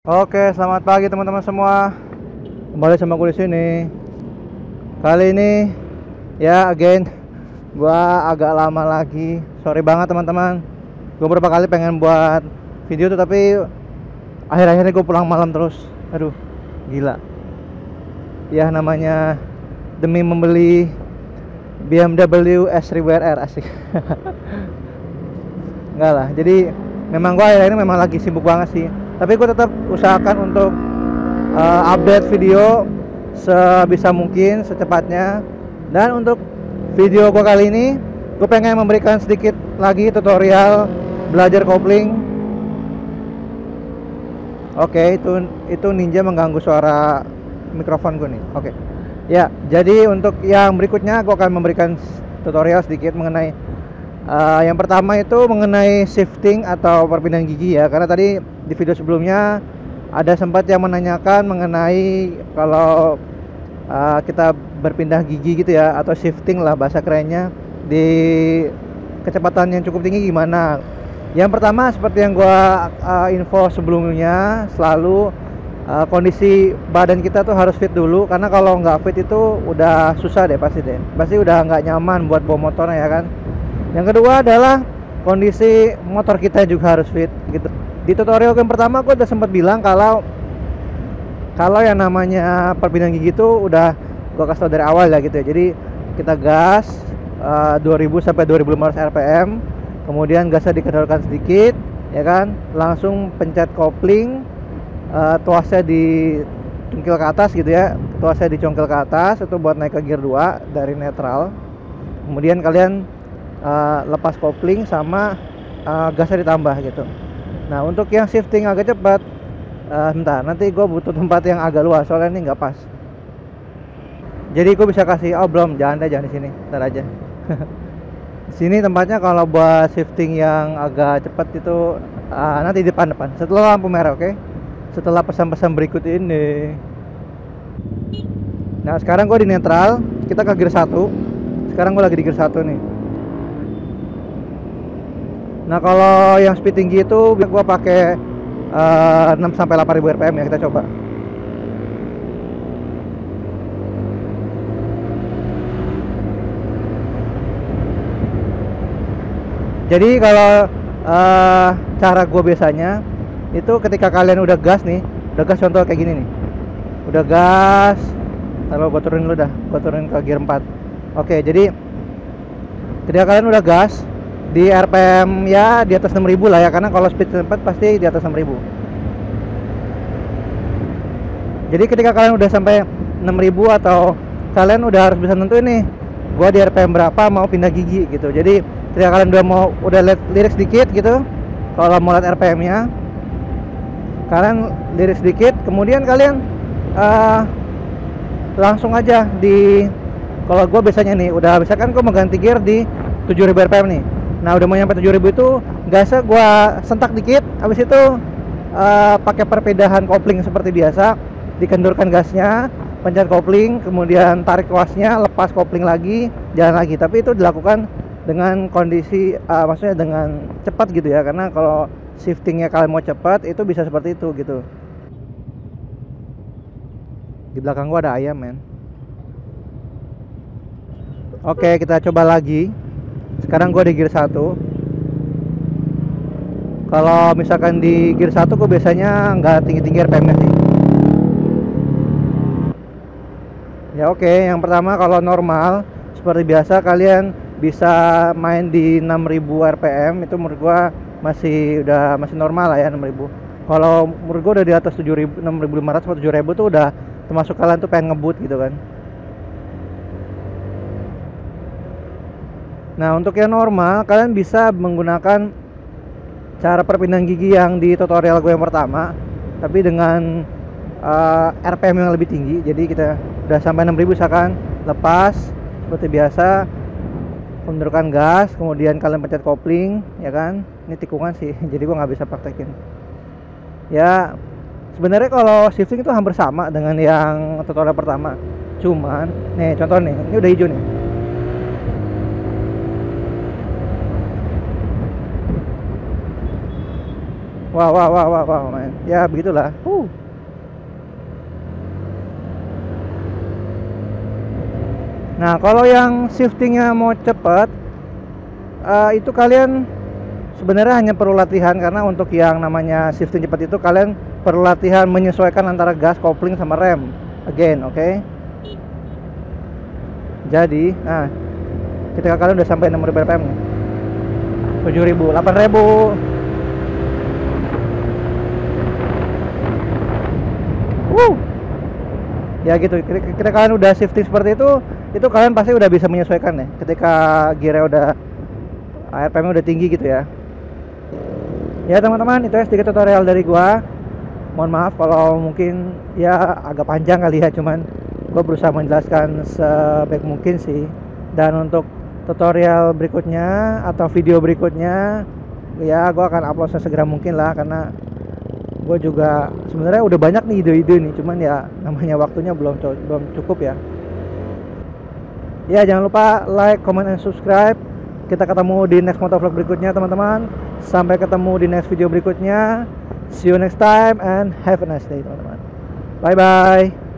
Oke, selamat pagi teman-teman semua. Kembali sama gue di sini. Kali ini ya again gua agak lama lagi. Sorry banget teman-teman. Gue beberapa kali pengen buat video tuh tapi akhir-akhirnya gue pulang malam terus. Aduh, gila. Ya namanya demi membeli BMW S1000RR asik. Enggak lah. Jadi memang gue akhir-akhir ini memang lagi sibuk banget sih. Tapi gue tetap usahakan untuk update video sebisa mungkin secepatnya. Dan untuk video gue kali ini gue pengen memberikan sedikit lagi tutorial belajar kopling. Oke, itu Ninja mengganggu suara mikrofon gue nih. Oke. Ya, jadi untuk yang berikutnya gue akan memberikan tutorial sedikit mengenai yang pertama itu mengenai shifting atau perpindahan gigi ya. Karena tadi di video sebelumnya ada sempat yang menanyakan mengenai kalau kita berpindah gigi gitu ya, atau shifting lah bahasa kerennya, di kecepatan yang cukup tinggi gimana. Yang pertama seperti yang gua info sebelumnya, selalu kondisi badan kita tuh harus fit dulu. Karena kalau nggak fit itu udah susah deh, pasti udah nggak nyaman buat bawa motornya ya kan. Yang kedua adalah kondisi motor kita juga harus fit gitu. Di tutorial yang pertama aku udah sempat bilang kalau yang namanya perpindahan gigi itu udah gua kasih tau dari awal ya gitu ya. Jadi kita gas 2000 sampai 2500 rpm, kemudian gasnya dikendorkan sedikit ya kan, langsung pencet kopling, tuasnya dicungkil ke atas gitu ya, tuasnya dicongkel ke atas itu buat naik ke gear 2 dari netral. Kemudian kalian lepas kopling sama gasnya ditambah gitu. Nah untuk yang shifting agak cepat, bentar, nanti gue butuh tempat yang agak luas soalnya ini nggak pas. Jadi gue bisa kasih, oh belum, jangan di sini, ntar aja. Sini tempatnya kalau buat shifting yang agak cepat itu nanti depan setelah lampu merah, oke? Setelah pesan-pesan berikut ini. Nah sekarang gue di netral, kita ke gear 1. Sekarang gue lagi di gear 1 nih. Nah kalau yang speed tinggi itu gue pakai 6 sampai 8000 rpm ya, kita coba. Jadi kalau cara gue biasanya itu ketika kalian udah gas nih, udah gas contoh kayak gini nih, udah gas, taruh gue turunin dulu dah, gue turunin ke gear 4. Oke, jadi ketika kalian udah gas di rpm ya di atas 6000 lah ya, karena kalau speed cepat pasti di atas 6000. Jadi ketika kalian udah sampai 6000 atau kalian udah harus bisa nentuin nih, gua di rpm berapa mau pindah gigi gitu. Jadi ketika kalian udah lirik sedikit gitu, kalau mau lihat rpm nya kalian lirik sedikit, kemudian kalian langsung aja di, kalau gua biasanya nih udah misalkan gua mau ganti gear di 7000 rpm nih. Nah udah mau nyampe 7000 itu gasnya gua sentak dikit, habis itu pakai perpindahan kopling seperti biasa, dikendurkan gasnya, pencet kopling, kemudian tarik tuasnya, lepas kopling lagi, jalan lagi. Tapi itu dilakukan dengan kondisi maksudnya dengan cepat gitu ya, karena kalau shiftingnya kalian mau cepat itu bisa seperti itu gitu. Di belakang gua ada ayam men. Oke, kita coba lagi. Sekarang gue di gear 1. Kalau misalkan di gear 1 gue biasanya nggak tinggi-tinggi rpm-nya sih. Ya oke, yang pertama kalau normal seperti biasa kalian bisa main di 6000 rpm, itu menurut gue masih normal lah ya 6000. Kalau menurut gue udah di atas 7000, 6500 atau 7000 tuh udah termasuk kalian tuh pengen ngebut gitu kan. Nah untuk yang normal kalian bisa menggunakan cara perpindahan gigi yang di tutorial gue yang pertama, tapi dengan rpm yang lebih tinggi. Jadi kita udah sampai 6000 misalkan, lepas seperti biasa, mundurkan gas, kemudian kalian pencet kopling ya kan. Ini tikungan sih jadi gue nggak bisa praktekin ya. Sebenarnya kalau shifting itu hampir sama dengan yang tutorial pertama, cuman nih contoh nih, ini udah hijau nih. Wah, wah, wah, wah, wah, man. Ya begitulah. Nah, kalau yang shiftingnya mau cepet, itu kalian sebenarnya hanya perlu latihan, karena untuk yang namanya shifting cepat itu kalian perlu latihan menyesuaikan antara gas, kopling sama rem. Again, oke? Jadi, nah, ketika kalian udah sampai 6.000 rpm, 7.000, 8.000. Ya gitu. Ketika kalian udah shifting seperti itu kalian pasti udah bisa menyesuaikan ya. Ketika gearnya udah RPM udah tinggi gitu ya. Ya teman-teman, itu ya sedikit tutorial dari gua. Mohon maaf kalau mungkin ya agak panjang kali ya, cuman gua berusaha menjelaskan sebaik mungkin sih. Dan untuk tutorial berikutnya atau video berikutnya ya gua akan upload sesegera mungkin lah, karena gue juga sebenarnya udah banyak nih ide-ide nih, cuman ya namanya waktunya belum cukup ya. Ya jangan lupa like, comment, and subscribe. Kita ketemu di next motovlog berikutnya teman-teman. Sampai ketemu di next video berikutnya. See you next time and have a nice day teman-teman. Bye bye.